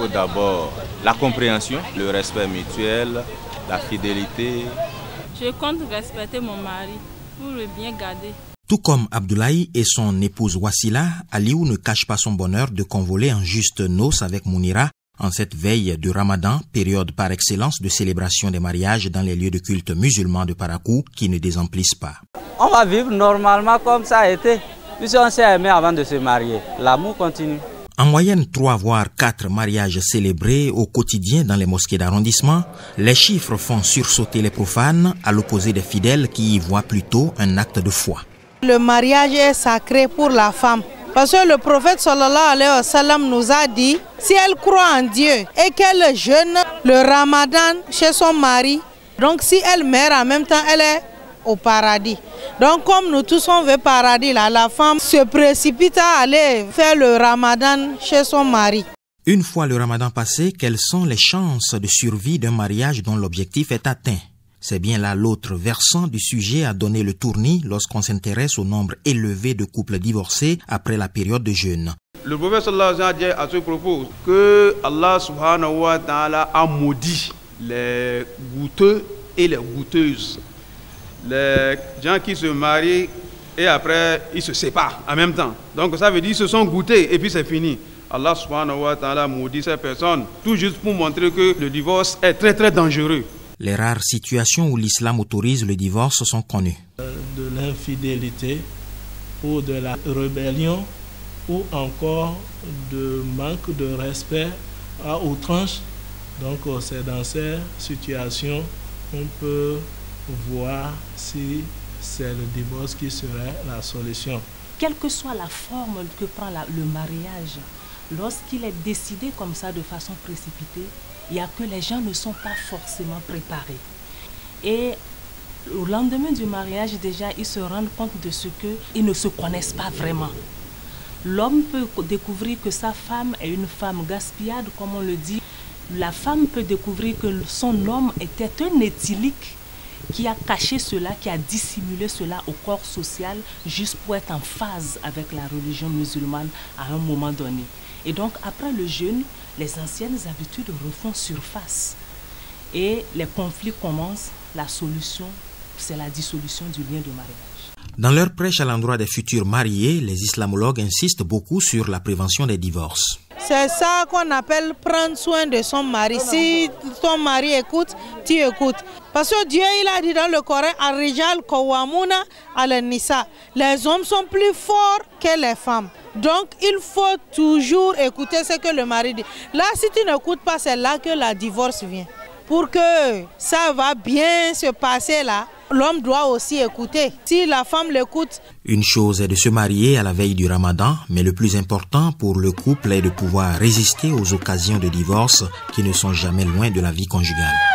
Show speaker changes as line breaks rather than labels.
faut d'abord la compréhension, le respect mutuel, la fidélité.
Je compte respecter mon mari pour le bien garder.
Tout comme Abdoulaye et son épouse Wassila, Aliou ne cache pas son bonheur de convoler en juste noces avec Mounira en cette veille de Ramadan, période par excellence de célébration des mariages dans les lieux de culte musulmans de Parakou qui ne désemplissent pas.
On va vivre normalement comme ça a été. Puisqu'on s'est aimé avant de se marier, l'amour continue.
En moyenne, 3 voire 4 mariages célébrés au quotidien dans les mosquées d'arrondissement, les chiffres font sursauter les profanes à l'opposé des fidèles qui y voient plutôt un acte de foi.
Le mariage est sacré pour la femme. Parce que le prophète sallallahu alayhi wa sallam nous a dit, si elle croit en Dieu et qu'elle jeûne le ramadan chez son mari, donc si elle meurt en même temps, elle est au paradis. Donc comme nous tous on veut paradis, là, la femme se précipite à aller faire le ramadan chez son mari.
Une fois le ramadan passé, quelles sont les chances de survie d'un mariage dont l'objectif est atteint? C'est bien là l'autre versant du sujet à donner le tournis lorsqu'on s'intéresse au nombre élevé de couples divorcés après la période de jeûne.
Le prophète sallallahu alayhi wa sallam a dit à ce propos que Allah subhanahu wa ta'ala a maudit les goûteux et les goûteuses. Les gens qui se marient et après ils se séparent en même temps. Donc ça veut dire qu'ils se sont goûtés et puis c'est fini. Allah subhanahu wa ta'ala maudit ces personnes tout juste pour montrer que le divorce est très très dangereux.
Les rares situations où l'islam autorise le divorce sont connues.
De l'infidélité ou de la rébellion ou encore de manque de respect à outrance. Donc c'est dans ces situations qu'on peut voir si c'est le divorce qui serait la solution.
Quelle que soit la forme que prend le mariage, lorsqu'il est décidé comme ça de façon précipitée, il y a que les gens ne sont pas forcément préparés. Et au lendemain du mariage, déjà, ils se rendent compte de ce qu'ils ne se connaissent pas vraiment. L'homme peut découvrir que sa femme est une femme gaspillade, comme on le dit. La femme peut découvrir que son homme était un éthylique qui a caché cela, qui a dissimulé cela au corps social juste pour être en phase avec la religion musulmane à un moment donné. Et donc, après le jeûne, les anciennes habitudes refont surface. Et les conflits commencent. La solution, c'est la dissolution du lien de mariage.
Dans leur prêche à l'endroit des futurs mariés, les islamologues insistent beaucoup sur la prévention des divorces.
C'est ça qu'on appelle prendre soin de son mari. Si ton mari écoute, tu écoutes. Parce que Dieu, il a dit dans le Coran, Ar-rijal qawwamuna ala nisa. Les hommes sont plus forts que les femmes. Donc, il faut toujours écouter ce que le mari dit. Là, si tu n'écoutes pas, c'est là que la divorce vient. Pour que ça va bien se passer là, l'homme doit aussi écouter. Si la femme l'écoute.
Une chose est de se marier à la veille du Ramadan, mais le plus important pour le couple est de pouvoir résister aux occasions de divorce qui ne sont jamais loin de la vie conjugale.